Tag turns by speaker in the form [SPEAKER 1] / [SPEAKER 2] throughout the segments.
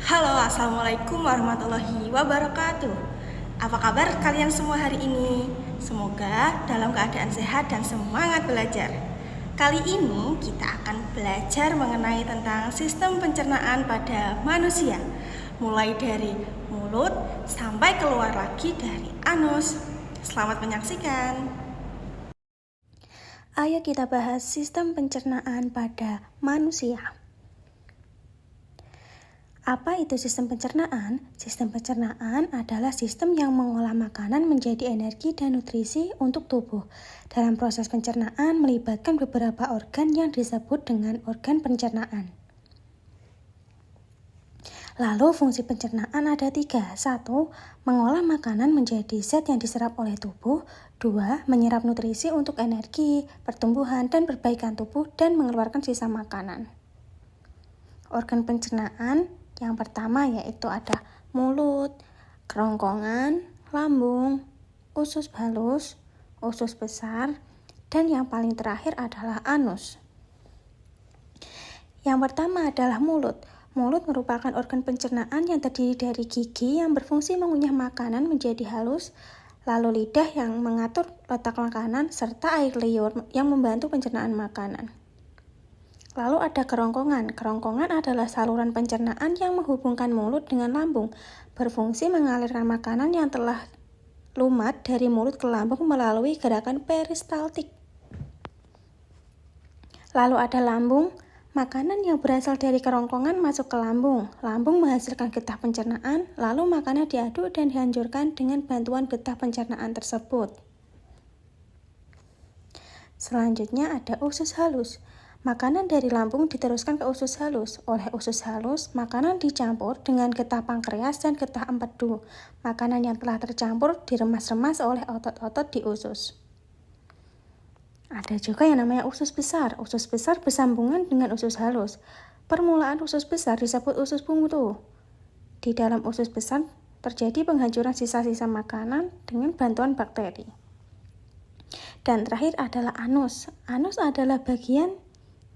[SPEAKER 1] Halo, assalamualaikum warahmatullahi wabarakatuh. Apa kabar kalian semua hari ini? Semoga dalam keadaan sehat dan semangat belajar. Kali ini kita akan belajar mengenai tentang sistem pencernaan pada manusia, mulai dari mulut sampai keluar lagi dari anus. Selamat menyaksikan.
[SPEAKER 2] Ayo kita bahas sistem pencernaan pada manusia. Apa itu sistem pencernaan? Sistem pencernaan adalah sistem yang mengolah makanan menjadi energi dan nutrisi untuk tubuh. Dalam proses pencernaan melibatkan beberapa organ yang disebut dengan organ pencernaan. Lalu fungsi pencernaan ada 3. 1. Mengolah makanan menjadi zat yang diserap oleh tubuh. 2. Menyerap nutrisi untuk energi, pertumbuhan, dan perbaikan tubuh dan mengeluarkan sisa makanan. Organ pencernaan yang pertama yaitu ada mulut, kerongkongan, lambung, usus halus, usus besar, dan yang paling terakhir adalah anus. Yang pertama adalah mulut. Mulut merupakan organ pencernaan yang terdiri dari gigi yang berfungsi mengunyah makanan menjadi halus, lalu lidah yang mengatur letak makanan, serta air liur yang membantu pencernaan makanan. Lalu ada kerongkongan. Kerongkongan adalah saluran pencernaan yang menghubungkan mulut dengan lambung, berfungsi mengalirkan makanan yang telah lumat dari mulut ke lambung melalui gerakan peristaltik. Lalu ada lambung. Makanan yang berasal dari kerongkongan masuk ke lambung. Lambung menghasilkan getah pencernaan, lalu makanan diaduk dan dihancurkan dengan bantuan getah pencernaan tersebut. Selanjutnya ada usus halus. Makanan dari lambung diteruskan ke usus halus. Oleh usus halus, makanan dicampur dengan getah pankreas dan getah empedu. Makanan yang telah tercampur diremas-remas oleh otot-otot di usus. Ada juga yang namanya usus besar. Usus besar bersambungan dengan usus halus. Permulaan usus besar disebut usus buntu. Di dalam usus besar terjadi penghancuran sisa-sisa makanan dengan bantuan bakteri. Dan terakhir adalah anus. Anus adalah bagian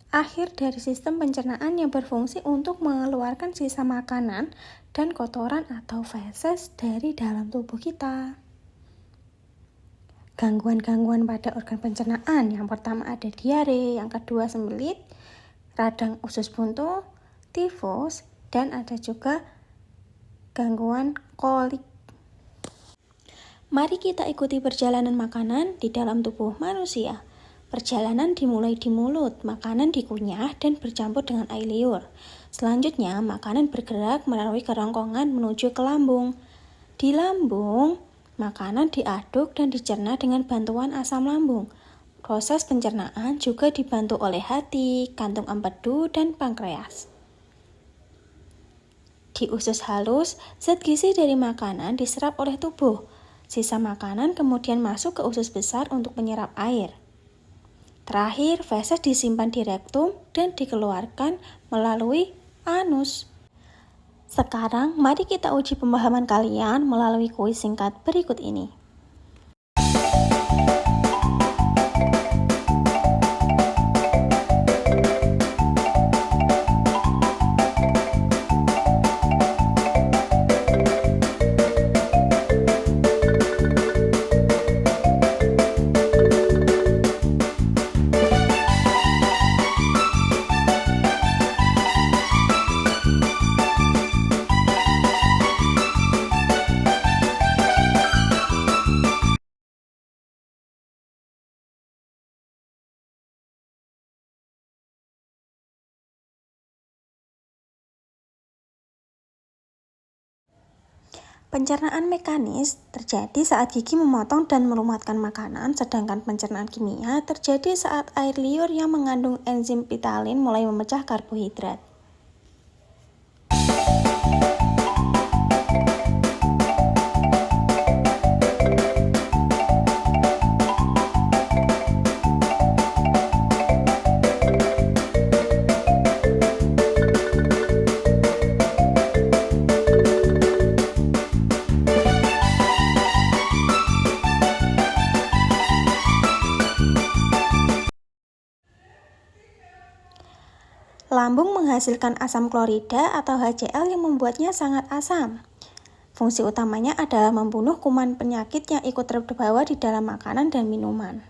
[SPEAKER 2] akhir dari sistem pencernaan yang berfungsi untuk mengeluarkan sisa makanan dan kotoran atau feses dari dalam tubuh kita. Gangguan-gangguan pada organ pencernaan, yang pertama ada diare, yang kedua sembelit, radang usus buntu, tifus, dan ada juga gangguan kolik. Mari kita ikuti perjalanan makanan di dalam tubuh manusia. Perjalanan dimulai di mulut, makanan dikunyah dan bercampur dengan air liur. Selanjutnya, makanan bergerak melalui kerongkongan menuju ke lambung. Di lambung, makanan diaduk dan dicerna dengan bantuan asam lambung. Proses pencernaan juga dibantu oleh hati, kantung empedu, dan pankreas. Di usus halus, zat gizi dari makanan diserap oleh tubuh. Sisa makanan kemudian masuk ke usus besar untuk menyerap air. Terakhir, feses disimpan di rektum dan dikeluarkan melalui anus. Sekarang, mari kita uji pemahaman kalian melalui kuis singkat berikut ini. Pencernaan mekanis terjadi saat gigi memotong dan melumatkan makanan, sedangkan pencernaan kimia terjadi saat air liur yang mengandung enzim pitalin mulai memecah karbohidrat. Lambung menghasilkan asam klorida atau HCl yang membuatnya sangat asam. Fungsi utamanya adalah membunuh kuman penyakit yang ikut terbawa di dalam makanan dan minuman.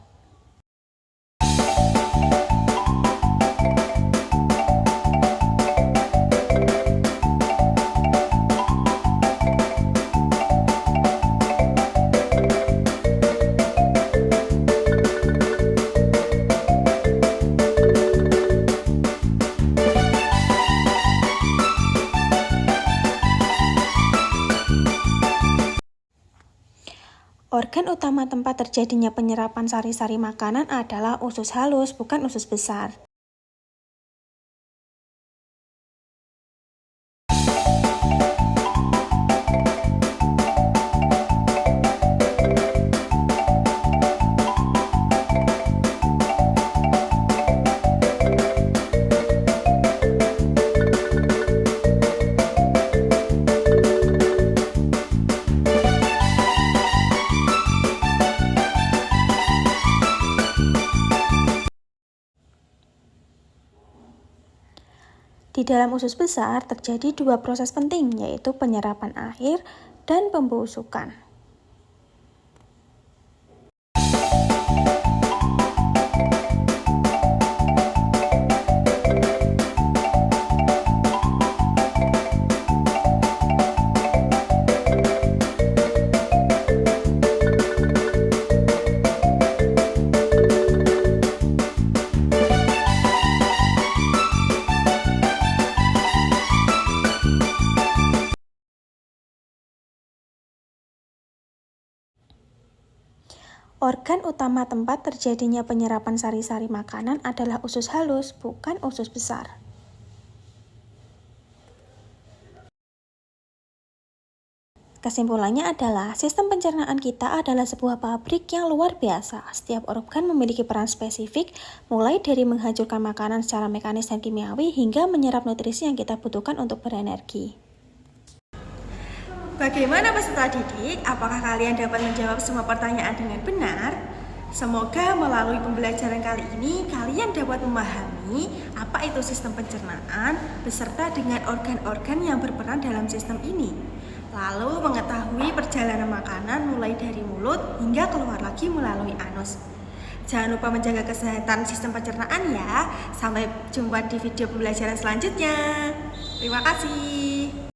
[SPEAKER 2] Organ utama tempat terjadinya penyerapan sari-sari makanan adalah usus halus, bukan usus besar. Di dalam usus besar terjadi dua proses penting, yaitu penyerapan air dan pembusukan. Organ utama tempat terjadinya penyerapan sari-sari makanan adalah usus halus, bukan usus besar. Kesimpulannya adalah, sistem pencernaan kita adalah sebuah pabrik yang luar biasa. Setiap organ memiliki peran spesifik, mulai dari menghancurkan makanan secara mekanis dan kimiawi, hingga menyerap nutrisi yang kita butuhkan untuk berenergi.
[SPEAKER 1] Bagaimana peserta didik? Apakah kalian dapat menjawab semua pertanyaan dengan benar? Semoga melalui pembelajaran kali ini kalian dapat memahami apa itu sistem pencernaan beserta dengan organ-organ yang berperan dalam sistem ini. Lalu mengetahui perjalanan makanan mulai dari mulut hingga keluar lagi melalui anus. Jangan lupa menjaga kesehatan sistem pencernaan ya. Sampai jumpa di video pembelajaran selanjutnya. Terima kasih.